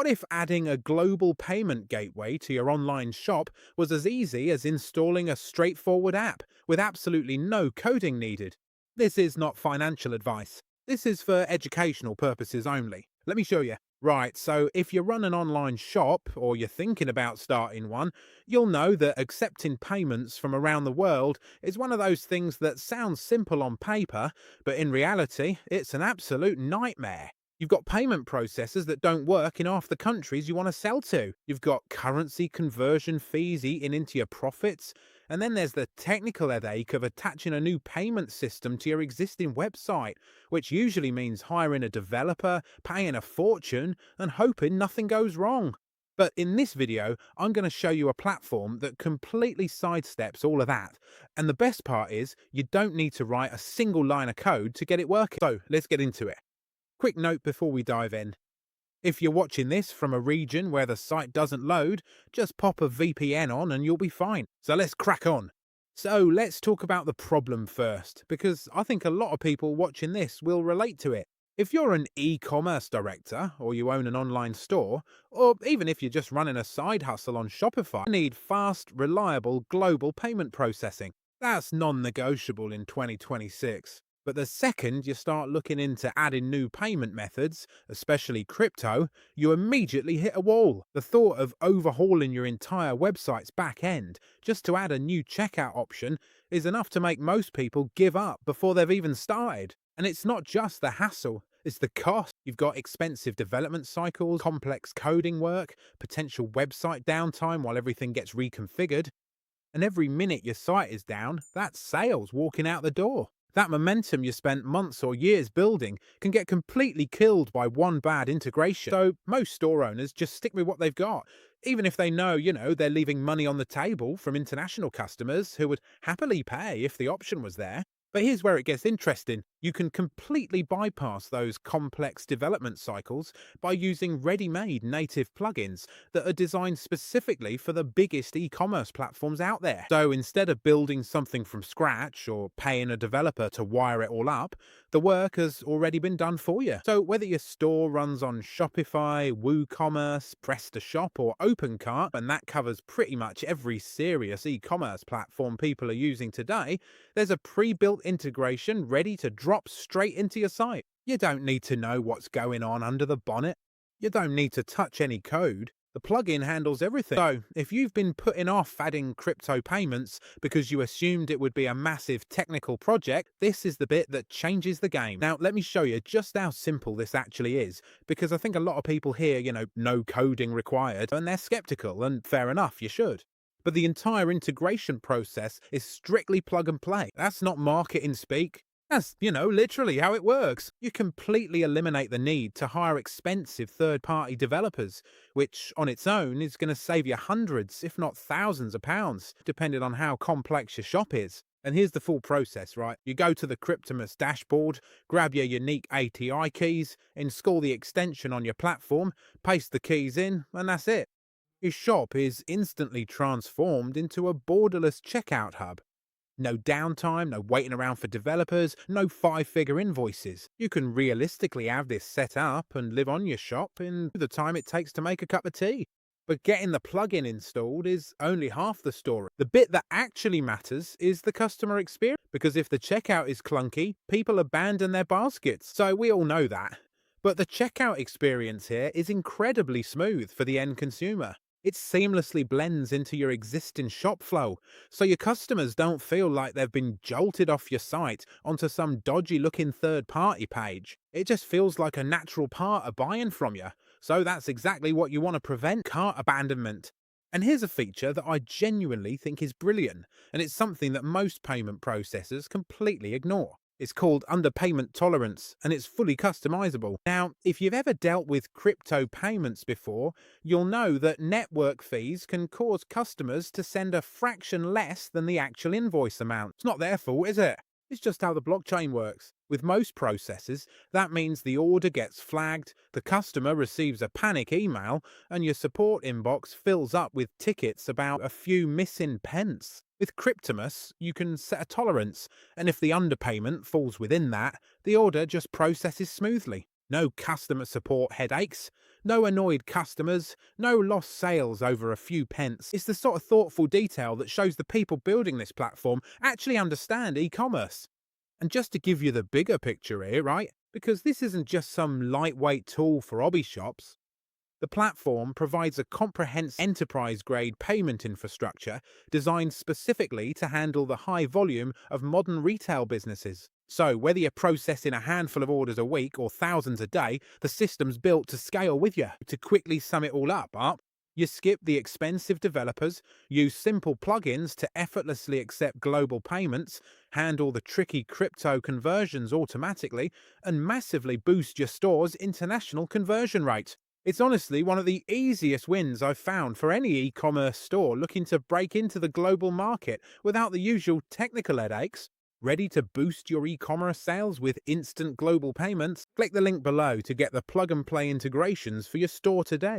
What if adding a global payment gateway to your online shop was as easy as installing a straightforward app with absolutely no coding needed? This is not financial advice. This is for educational purposes only. Let me show you. Right, so if you run an online shop or you're thinking about starting one, you'll know that accepting payments from around the world is one of those things that sounds simple on paper, but in reality, it's an absolute nightmare. You've got payment processors that don't work in half the countries you want to sell to. You've got currency conversion fees eating into your profits. And then there's the technical headache of attaching a new payment system to your existing website, which usually means hiring a developer, paying a fortune, and hoping nothing goes wrong. But in this video, I'm going to show you a platform that completely sidesteps all of that. And the best part is, you don't need to write a single line of code to get it working. So let's get into it. Quick note before we dive in. If you're watching this from a region where the site doesn't load, just pop a VPN on and you'll be fine. So let's crack on. So let's talk about the problem first, because I think a lot of people watching this will relate to it. If you're an e-commerce director, or you own an online store, or even if you're just running a side hustle on Shopify, you need fast, reliable global payment processing. That's non-negotiable in 2026. But the second you start looking into adding new payment methods, especially crypto, you immediately hit a wall. The thought of overhauling your entire website's back end just to add a new checkout option is enough to make most people give up before they've even started. And it's not just the hassle, it's the cost. You've got expensive development cycles, complex coding work, potential website downtime while everything gets reconfigured. And every minute your site is down, that's sales walking out the door. That momentum you spent months or years building can get completely killed by one bad integration. So most store owners just stick with what they've got, even if they know, they're leaving money on the table from international customers who would happily pay if the option was there. But here's where it gets interesting. You can completely bypass those complex development cycles by using ready-made native plugins that are designed specifically for the biggest e-commerce platforms out there. So instead of building something from scratch or paying a developer to wire it all up, the work has already been done for you. So whether your store runs on Shopify, WooCommerce, PrestaShop or OpenCart, and that covers pretty much every serious e-commerce platform people are using today, there's a pre-built integration ready to drop straight into your site. You don't need to know what's going on under the bonnet. You don't need to touch any code. The plugin handles everything. So, if you've been putting off adding crypto payments because you assumed it would be a massive technical project, this is the bit that changes the game. Now, let me show you just how simple this actually is, because I think a lot of people hear, no coding required, and they're skeptical, and fair enough, you should. But the entire integration process is strictly plug and play. That's not marketing speak. That's, literally how it works. You completely eliminate the need to hire expensive third-party developers, which on its own is going to save you hundreds, if not thousands of pounds, depending on how complex your shop is. And here's the full process, right? You go to the Cryptomus dashboard, grab your unique API keys, install the extension on your platform, paste the keys in, and that's it. Your shop is instantly transformed into a borderless checkout hub. No downtime, no waiting around for developers, no five-figure invoices. You can realistically have this set up and live on your shop in the time it takes to make a cup of tea. But getting the plugin installed is only half the story. The bit that actually matters is the customer experience, because if the checkout is clunky, people abandon their baskets. So we all know that. But the checkout experience here is incredibly smooth for the end consumer. It seamlessly blends into your existing shop flow, so your customers don't feel like they've been jolted off your site onto some dodgy-looking third-party page. It just feels like a natural part of buying from you. So that's exactly what you want to prevent: cart abandonment. And here's a feature that I genuinely think is brilliant, and it's something that most payment processors completely ignore. It's called underpayment tolerance, and it's fully customizable. Now, if you've ever dealt with crypto payments before, you'll know that network fees can cause customers to send a fraction less than the actual invoice amount. It's not their fault, is it? It's just how the blockchain works. With most processors, that means the order gets flagged, the customer receives a panic email, and your support inbox fills up with tickets about a few missing pence. With Cryptomus, you can set a tolerance, and if the underpayment falls within that, the order just processes smoothly. No customer support headaches, no annoyed customers, no lost sales over a few pence. It's the sort of thoughtful detail that shows the people building this platform actually understand e-commerce. And just to give you the bigger picture here, right? Because this isn't just some lightweight tool for hobby shops. The platform provides a comprehensive enterprise-grade payment infrastructure designed specifically to handle the high volume of modern retail businesses. So, whether you're processing a handful of orders a week or thousands a day, the system's built to scale with you. To quickly sum it all up, you skip the expensive developers, use simple plugins to effortlessly accept global payments, handle the tricky crypto conversions automatically, and massively boost your store's international conversion rate. It's honestly one of the easiest wins I've found for any e-commerce store looking to break into the global market without the usual technical headaches. Ready to boost your e-commerce sales with instant global payments? Click the link below to get the plug-and-play integrations for your store today.